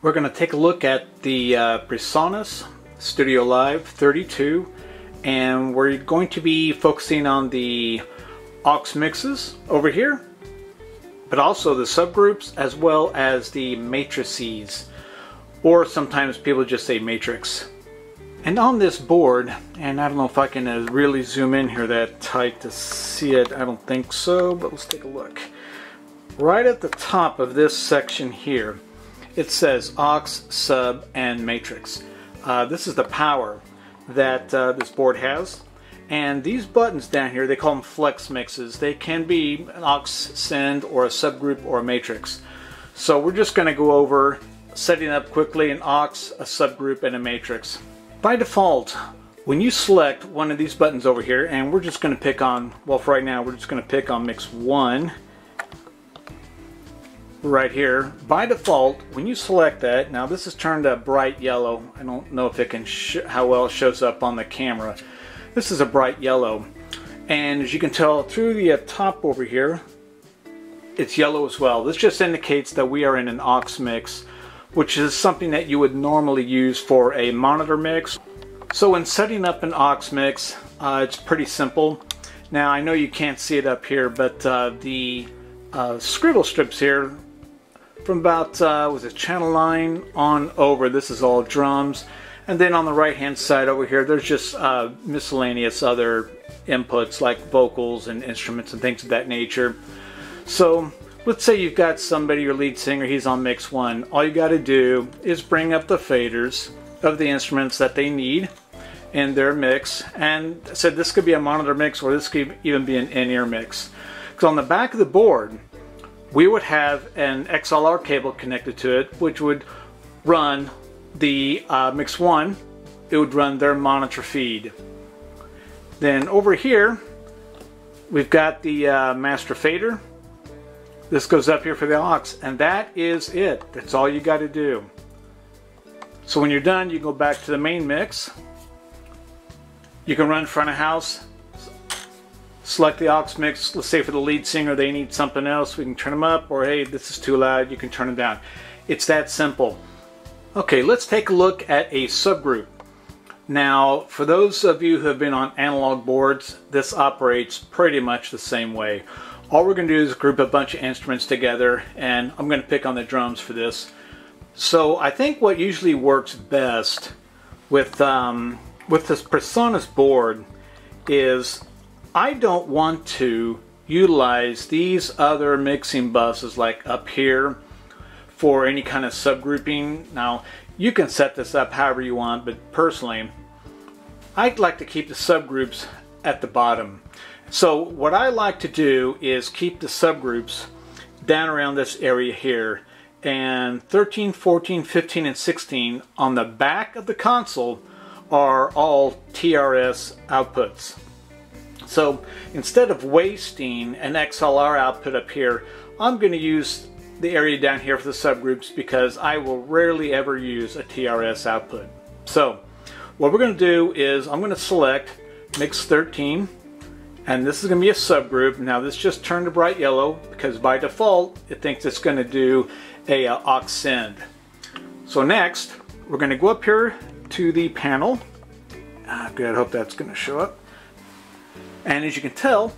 We're going to take a look at the Presonus StudioLive 32, and we're going to be focusing on the Aux-mixes over here, but also the subgroups as well as the matrices, or sometimes people just say matrix. And on this board, and I don't know if I can really zoom in here that tight to see it, I don't think so, but let's take a look. Right at the top of this section here, it says aux, sub, and matrix. This is the power that this board has. And these buttons down here, they call them Flexmixes. They can be an aux send or a subgroup or a matrix. So we're just going to go over setting up quickly an aux, a subgroup, and a matrix. By default, when you select one of these buttons over here, and we're just going to pick on, well, for right now, we're just going to pick on mix 1. Right here, by default, when you select that, now this is turned a bright yellow. I don't know if it can how well it shows up on the camera. This is a bright yellow, and as you can tell through the top over here, it's yellow as well. This just indicates that we are in an aux mix, which is something that you would normally use for a monitor mix. So when setting up an aux mix, it's pretty simple. Now I know you can't see it up here, but the scribble strips here from about was it channel 9 on over, this is all drums, and then on the right hand side over here there's just miscellaneous other inputs like vocals and instruments and things of that nature. So let's say you've got somebody, your lead singer, he's on mix 1. All you got to do is bring up the faders of the instruments that they need in their mix, and I said this could be a monitor mix or this could even be an in-ear mix. Because on the back of the board we would have an XLR cable connected to it, which would run the mix 1. It would run their monitor feed. Then over here we've got the master fader. This goes up here for the aux, and that is it. That's all you got to do. So when you're done, you go back to the main mix. You can run front of house, select the aux mix. Let's say for the lead singer they need something else, we can turn them up, or hey, this is too loud, you can turn them down. It's that simple. Okay, let's take a look at a subgroup. Now, for those of you who have been on analog boards, this operates pretty much the same way. All we're going to do is group a bunch of instruments together, and I'm going to pick on the drums for this. So I think what usually works best with this Presonus board is I don't want to utilize these other mixing buses like up here for any kind of subgrouping. Now you can set this up however you want, but personally I'd like to keep the subgroups at the bottom. So what I like to do is keep the subgroups down around this area here, and 13, 14, 15, and 16 on the back of the console are all TRS outputs. So instead of wasting an XLR output up here, I'm going to use the area down here for the subgroups because I will rarely ever use a TRS output. So what we're going to do is I'm going to select mix 13, and this is going to be a subgroup. Now this just turned to bright yellow because by default it thinks it's going to do a aux send. So next we're going to go up here to the panel. Good, I hope that's going to show up. And as you can tell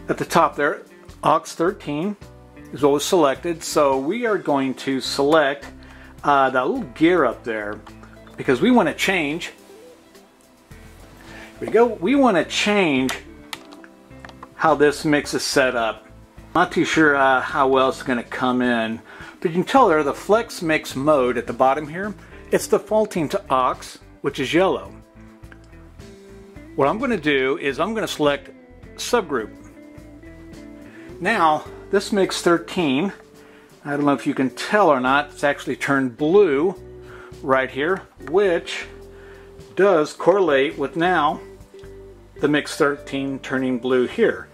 at the top there, aux 13 is what was selected. So we are going to select that little gear up there because we want to change. Here we go. We want to change how this mix is set up. Not too sure how well it's going to come in, but you can tell there the Flexmix mode at the bottom here, it's defaulting to aux, which is yellow. What I'm going to do is I'm going to select subgroup. Now this mix 13, I don't know if you can tell or not, it's actually turned blue right here, which does correlate with now the mix 13 turning blue here.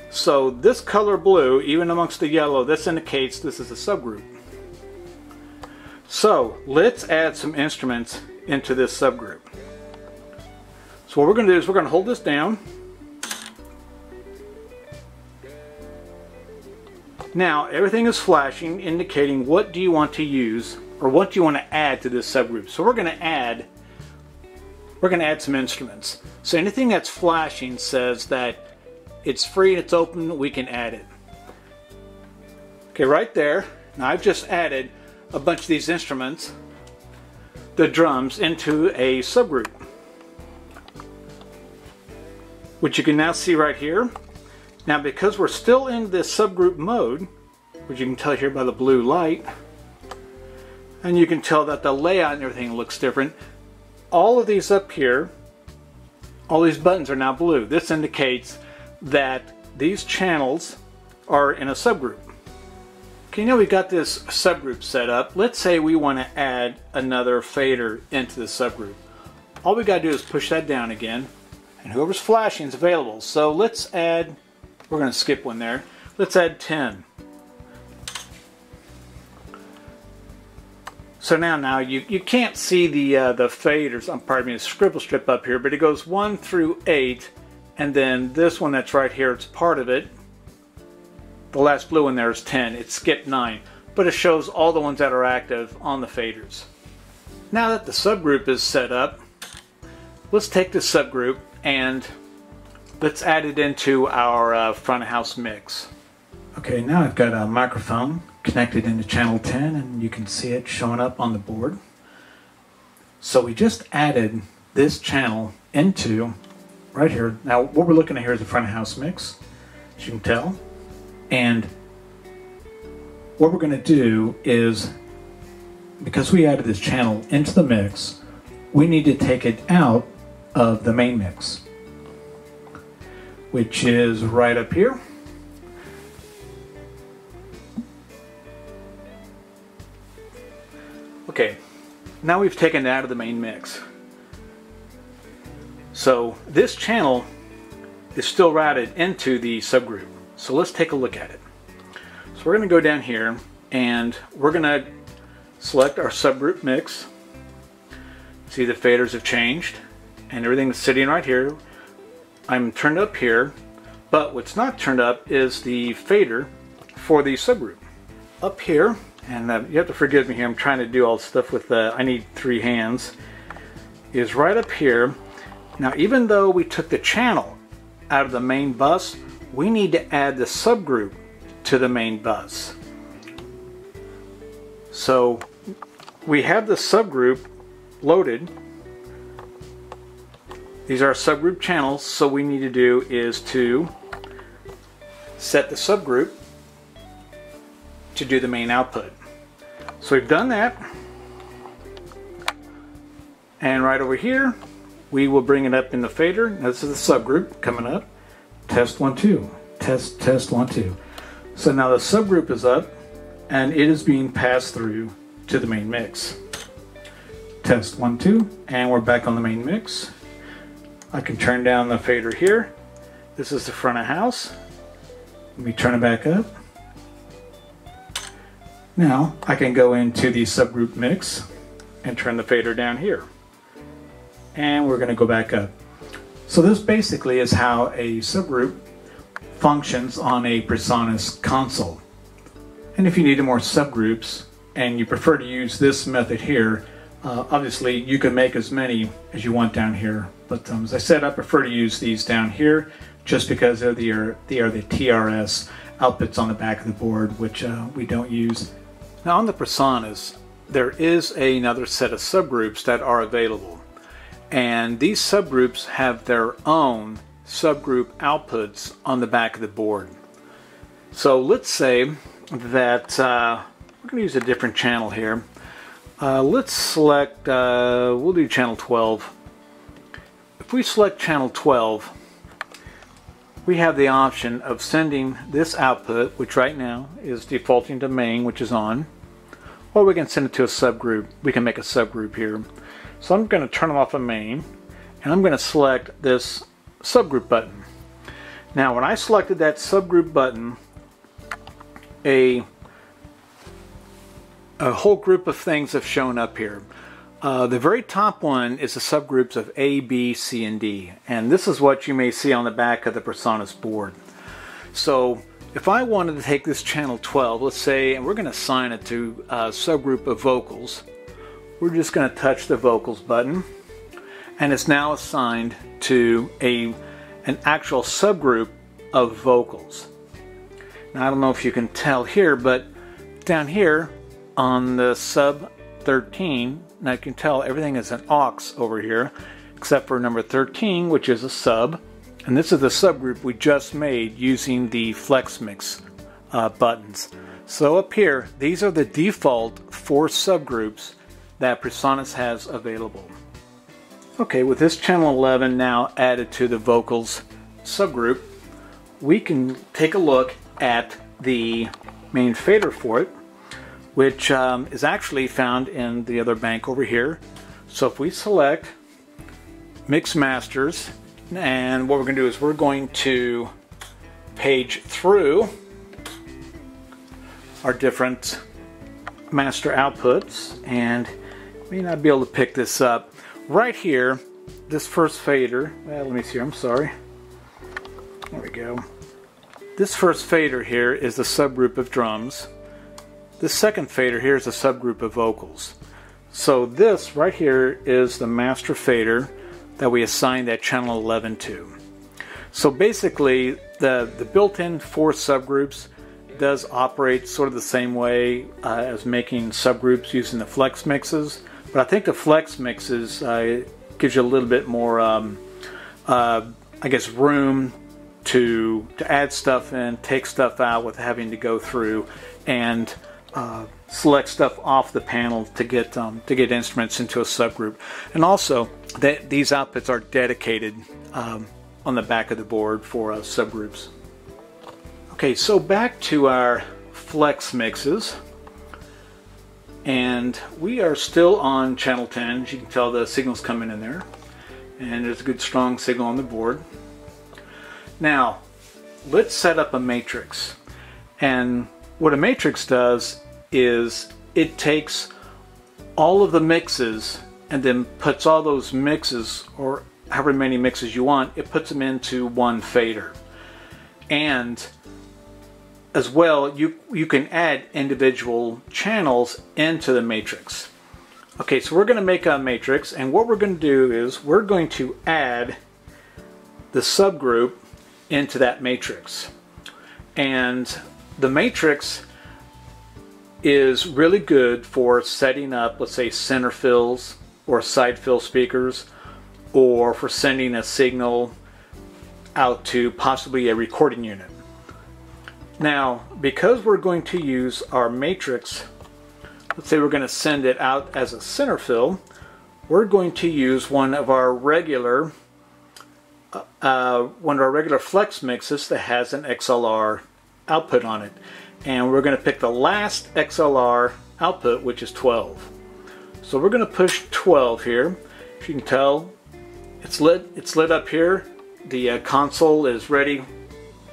So this color blue, even amongst the yellow, this indicates this is a subgroup. So let's add some instruments into this subgroup. So what we're going to do is we're going to hold this down. Now everything is flashing, indicating what do you want to use or what do you want to add to this subgroup. So we're going to add some instruments. So anything that's flashing says that it's free, it's open, we can add it. Okay, right there. Now I've just added a bunch of these instruments, the drums, into a subgroup, which you can now see right here. Now because we're still in this subgroup mode, which you can tell here by the blue light, and you can tell that the layout and everything looks different. All of these up here, all these buttons are now blue. This indicates that these channels are in a subgroup. Okay, now we've got this subgroup set up. Let's say we want to add another fader into the subgroup. All we got to do is push that down again, and whoever's flashing is available. So let's add, we're going to skip one there. Let's add 10. So now you can't see the faders, pardon me, the scribble strip up here, but it goes 1 through 8, and then this one that's right here, it's part of it. The last blue one there is 10. It skipped 9, but it shows all the ones that are active on the faders. Now that the subgroup is set up, let's take this subgroup and let's add it into our front of house mix. Okay, now I've got a microphone connected into channel 10, and you can see it showing up on the board. So we just added this channel into right here. Now what we're looking at here is the front of house mix, as you can tell. And what we're going to do is, because we added this channel into the mix, we need to take it out of the main mix, which is right up here. Okay, now we've taken it out of the main mix. So this channel is still routed into the subgroup. So let's take a look at it. So we're going to go down here and we're going to select our subgroup mix. See, the faders have changed and everything's sitting right here. I'm turned up here, but what's not turned up is the fader for the subgroup. Up here, and you have to forgive me here, I'm trying to do all this stuff with I need 3 hands, is right up here. Now even though we took the channel out of the main bus, we need to add the subgroup to the main bus. So we have the subgroup loaded. These are subgroup channels, so what we need to do is to set the subgroup to do the main output. So we've done that, and right over here we will bring it up in the fader. Now this is the subgroup coming up. Test 1 2, test 1 2. So now the subgroup is up and it is being passed through to the main mix. Test 1 2, and we're back on the main mix. I can turn down the fader here. This is the front of house. Let me turn it back up. Now I can go into the subgroup mix and turn the fader down here. And we're going to go back up. So this basically is how a subgroup functions on a Presonus console. And if you need more subgroups and you prefer to use this method here, obviously you can make as many as you want down here. But as I said, I prefer to use these down here just because they are the TRS outputs on the back of the board, which we don't use. Now on the Presonus, there is another set of subgroups that are available. And these subgroups have their own subgroup outputs on the back of the board. So let's say that we're going to use a different channel here. Let's select, we'll do channel 12. If we select channel 12, we have the option of sending this output, which right now is defaulting to main, which is on, or we can send it to a subgroup. We can make a subgroup here. So I'm going to turn off a main, and I'm going to select this subgroup button. Now when I selected that subgroup button, a whole group of things have shown up here. The very top one is the subgroups of A, B, C, and D, and this is what you may see on the back of the Presonus board. So if I wanted to take this channel 12, let's say, and we're going to assign it to a subgroup of vocals, we're just going to touch the vocals button, and it's now assigned to an actual subgroup of vocals. Now I don't know if you can tell here, but down here on the sub 13, now you can tell everything is an aux over here, except for number 13, which is a sub. And this is the subgroup we just made using the Flexmix buttons. So up here, these are the default 4 subgroups that Presonus has available. Okay, with this channel 11 now added to the vocals subgroup, we can take a look at the main fader for it, which is actually found in the other bank over here. So if we select Mix Masters, and what we're going to do is we're going to page through our different master outputs, and you may not be able to pick this up. Right here, this first fader, let me see here, I'm sorry. There we go. This first fader here is the subgroup of drums. This second fader here is a subgroup of vocals. So this right here is the master fader that we assigned that channel 11 to. So basically the built-in 4 subgroups does operate sort of the same way as making subgroups using the flex mixes, but I think the flex mixes gives you a little bit more I guess room to add stuff in, take stuff out with having to go through and select stuff off the panel to get instruments into a subgroup. And also these outputs are dedicated on the back of the board for subgroups. Okay, so back to our flex mixes, and we are still on channel 10. As you can tell, the signal's coming in there, and there's a good strong signal on the board. Now let's set up a matrix, and what a matrix does is it takes all of the mixes and then puts all those mixes, or however many mixes you want, it puts them into one fader. And as well, you can add individual channels into the matrix. Okay, so we're going to make a matrix, and what we're going to do is we're going to add the subgroup into that matrix. And the matrix is really good for setting up, let's say, center fills or side fill speakers, or for sending a signal out to possibly a recording unit. Now, because we're going to use our matrix, let's say we're going to send it out as a center fill, we're going to use one of our regular flex mixes that has an XLR output on it, and we're going to pick the last XLR output, which is 12. So we're going to push 12 here. As you can tell, it's lit up here. The console is ready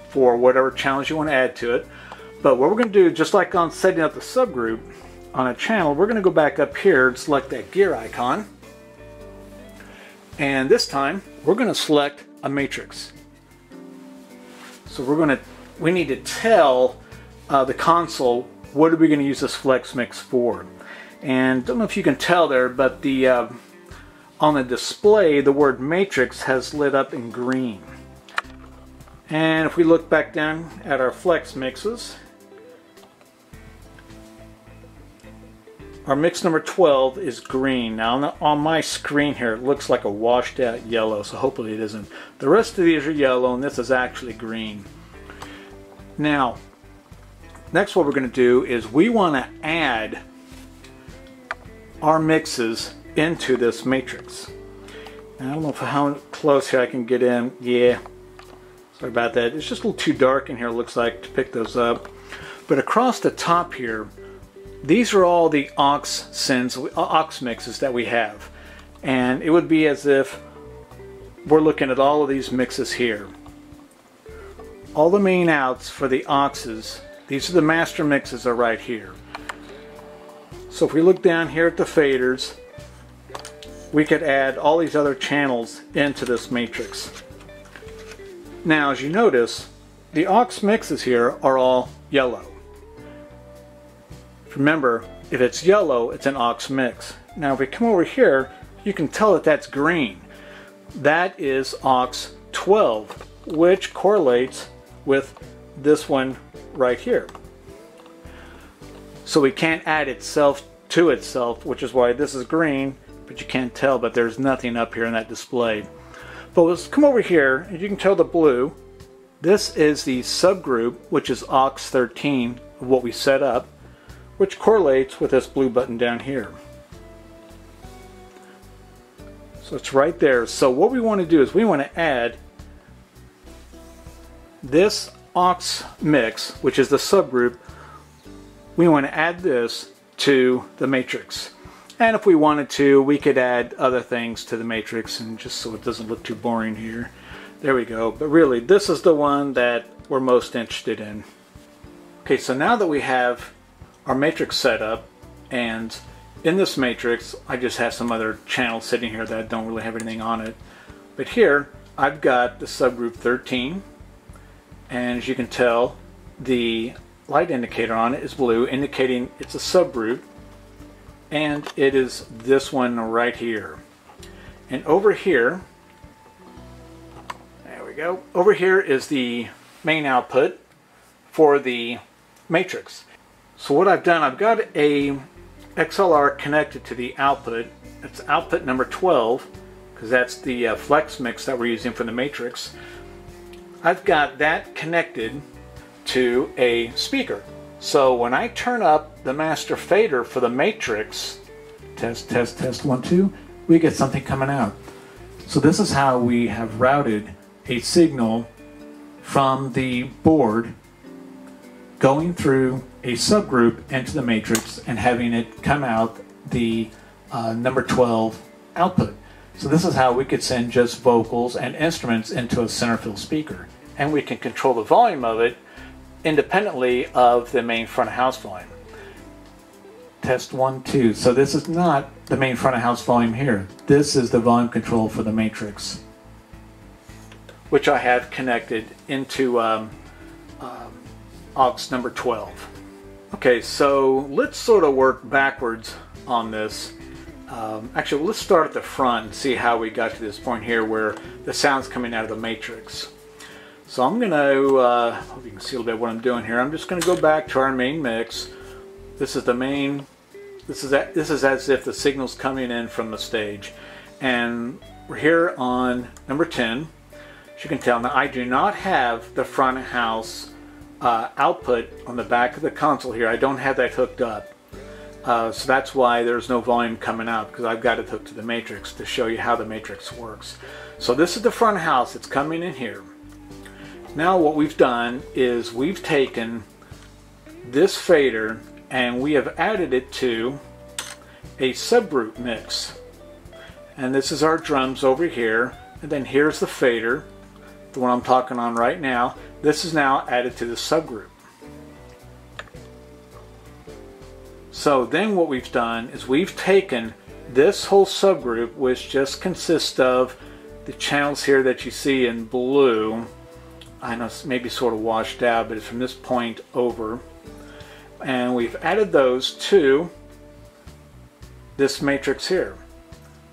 for whatever channels you want to add to it. But what we're going to do, just like on setting up the subgroup on a channel, we're going to go back up here and select that gear icon. And this time, we're going to select a matrix. So we need to tell the console what are we going to use this flex mix for. And don't know if you can tell there, but on the display, the word matrix has lit up in green. And if we look back down at our flex mixes, our mix number 12 is green. Now on my screen here, it looks like a washed out yellow, so hopefully it isn't. The rest of these are yellow, and this is actually green. Now, next what we're going to do is we want to add our mixes into this matrix. Now, I don't know how close here I can get in. Yeah, sorry about that. It's just a little too dark in here, it looks like, to pick those up. But across the top here, these are all the aux mixes that we have. And it would be as if we're looking at all of these mixes here. All the main outs for the auxes, these are the master mixes, are right here. So if we look down here at the faders, we could add all these other channels into this matrix. Now, as you notice, the Aux-mixes here are all yellow. Remember, if it's yellow, it's an Aux-mix. Now if we come over here, you can tell that that's green. That is Aux-12, which correlates with this one right here. So we can't add itself to itself, which is why this is green, but you can't tell, but there's nothing up here in that display. But let's come over here, and you can tell the blue. This is the subgroup, which is Aux-13 of what we set up, which correlates with this blue button down here. So it's right there. So what we want to do is we want to add this Aux-mix, which is the subgroup. We want to add this to the matrix. And if we wanted to, we could add other things to the matrix, and just so it doesn't look too boring here. There we go. But really, this is the one that we're most interested in. Okay, so now that we have our matrix set up, and in this matrix I just have some other channels sitting here that don't really have anything on it, but here I've got the subgroup 13, and as you can tell, the light indicator on it is blue, indicating it's a subgroup, and it is this one right here. And over here, there we go, over here is the main output for the matrix. So what I've done, I've got a XLR connected to the output. It's output number 12, because that's the Flexmix that we're using for the matrix. I've got that connected to a speaker. So when I turn up the master fader for the matrix, test, test, test, 1, 2, we get something coming out. So this is how we have routed a signal from the board going through a subgroup into the matrix and having it come out the number 12 output. So this is how we could send just vocals and instruments into a center field speaker. And we can control the volume of it independently of the main front of house volume. Test 1, 2. So this is not the main front of house volume here. This is the volume control for the matrix, which I have connected into aux number 12. Okay, so let's sort of work backwards on this. Actually, let's start at the front and see how we got to this point here where the sound's coming out of the matrix. So I'm going to, hope you can see a little bit what I'm doing here. I'm just going to go back to our main mix. This is the main, this is as if the signal's coming in from the stage. And we're here on number 10. As you can tell, now I do not have the front house output on the back of the console here. I don't have that hooked up. So that's why there's no volume coming out, because I've got it hooked to the matrix to show you how the matrix works. So this is the front house. It's coming in here. Now what we've done is we've taken this fader and we have added it to a subgroup mix. And this is our drums over here. And then here's the fader, the one I'm talking on right now. This is now added to the subgroup. So then what we've done is we've taken this whole subgroup, which just consists of the channels here that you see in blue. I know it's maybe sort of washed out, but it's from this point over. And we've added those to this matrix here.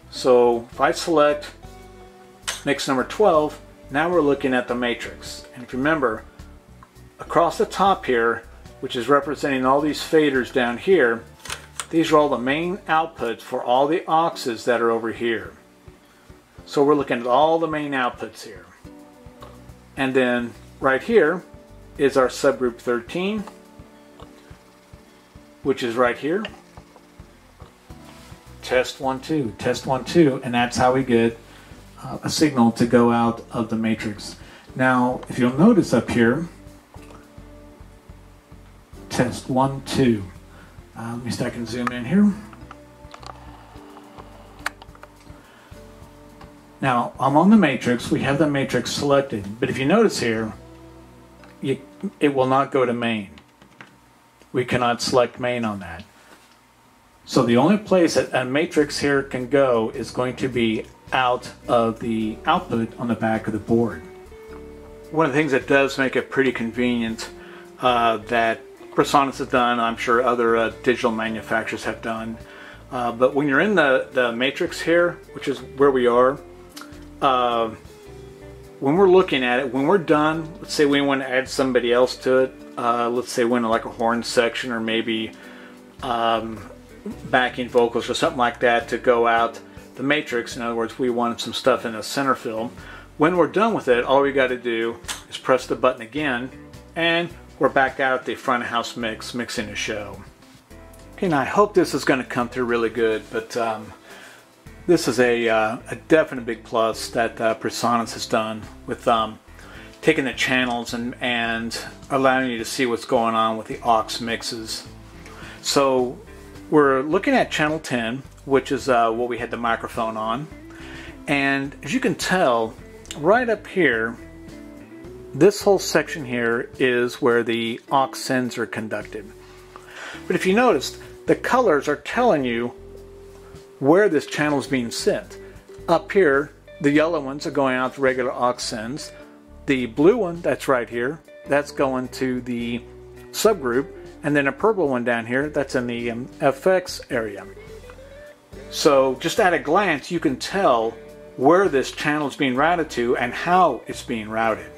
So if I select mix number 12, now we're looking at the matrix. And if you remember, across the top here, which is representing all these faders down here, these are all the main outputs for all the auxes that are over here. So we're looking at all the main outputs here. And then right here is our subgroup 13, which is right here. Test 1, 2, test 1, 2, and that's how we get a signal to go out of the matrix. Now, if you'll notice up here, test 1, 2. Let me see if I can zoom in here. Now, I'm on the matrix. We have the matrix selected. But if you notice here, it will not go to main. We cannot select main on that. So the only place that a matrix here can go is going to be out of the output on the back of the board. one of the things that does make it pretty convenient that Presonus has done, I'm sure other digital manufacturers have done. But when you're in the matrix here, which is where we are, when we're looking at it, when we're done, let's say we want to add somebody else to it, let's say we want like a horn section or maybe backing vocals or something like that to go out the matrix. In other words, we wanted some stuff in the center fill. When we're done with it, all we got to do is press the button again and we're back out at the front of house mix, mixing the show. Okay, now I hope this is going to come through really good, but this is a definite big plus that Presonus has done with taking the channels and allowing you to see what's going on with the aux mixes. So we're looking at channel 10, which is what we had the microphone on, and as you can tell right up here, this whole section here is where the aux sends are conducted. But if you noticed, the colors are telling you where this channel is being sent. Up here, the yellow ones are going out to regular aux sends. The blue one, that's right here, that's going to the subgroup, and then a purple one down here, that's in the FX area. So just at a glance, you can tell where this channel is being routed to and how it's being routed.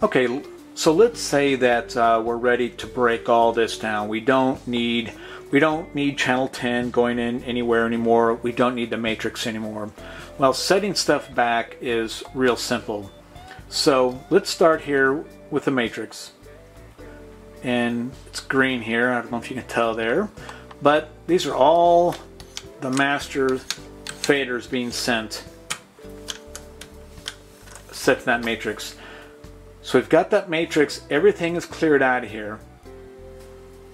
Okay, so let's say that we're ready to break all this down. We don't need channel 10 going in anywhere anymore. We don't need the matrix anymore. Well, setting stuff back is real simple. So let's start here with the matrix. And it's green here. I don't know if you can tell there. But these are all the master faders being set to that matrix. So we've got that matrix, everything is cleared out of here.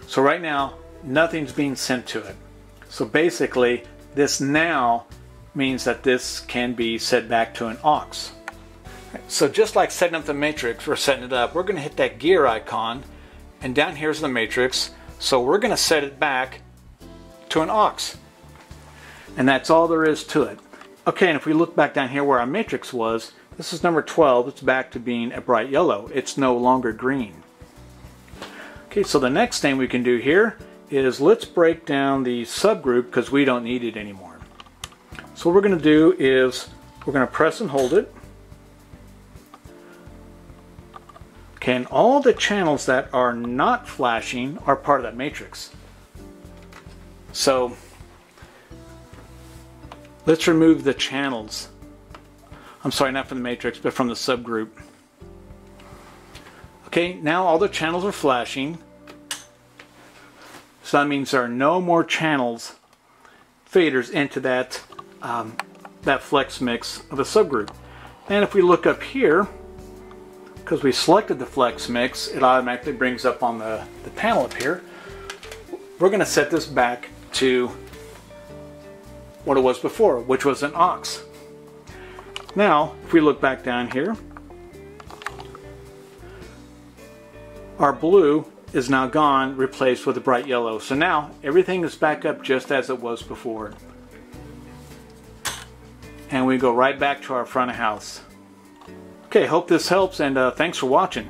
So right now, nothing's being sent to it. So basically, this now means that this can be set back to an aux. So just like setting up the matrix, we're setting it up. We're going to hit that gear icon, and down here's the matrix. So we're going to set it back to an aux. And that's all there is to it. Okay, and if we look back down here where our matrix was, this is number 12. It's back to being a bright yellow. It's no longer green. Okay, so the next thing we can do here is let's break down the subgroup because we don't need it anymore. So what we're going to do is we're going to press and hold it. Okay, and all the channels that are not flashing are part of that matrix. So let's remove the channels. I'm sorry, not from the matrix, but from the subgroup. Okay, now all the channels are flashing. So that means there are no more channels, faders into that Flexmix of a subgroup. And if we look up here, because we selected the Flexmix, it automatically brings up on the panel up here. We're going to set this back to what it was before, which was an aux. Now, if we look back down here, our blue is now gone, replaced with a bright yellow. So now everything is back up just as it was before. And we go right back to our front of house. Okay, hope this helps, and thanks for watching.